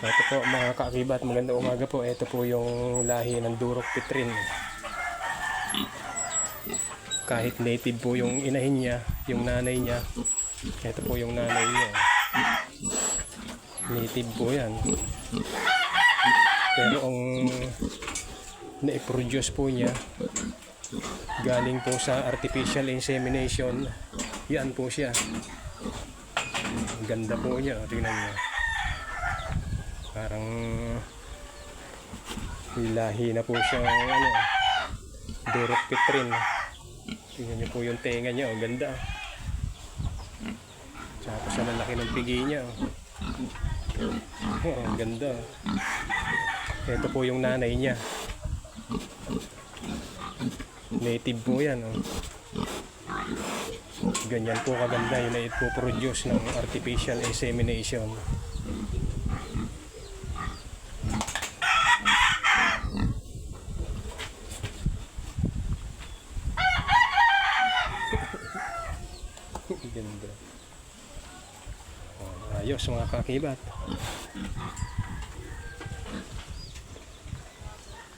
Ito po mga kaakibat, magandang umaga po. Ito po yung lahi ng Duroc Petrin. Kahit native po yung inahin niya, yung nanay niya. Ito po yung nanay niya. Native po yan. Pero ang na-produce po niya galing po sa artificial insemination. Yan po siya. Ganda po niya, tingnan niyo. Parang lahi na po siyang Duroc Petrin. Tingnan niyo po yung tenga niya, ang ganda. Tapos ang lalaki ng pigi niya. Oh, ang ganda. Ito po yung nanay niya. Native po yan. Oh. Ganyan po kaganda yung na-produce ng artificial insemination. Ganda. Ayos mga kakibat.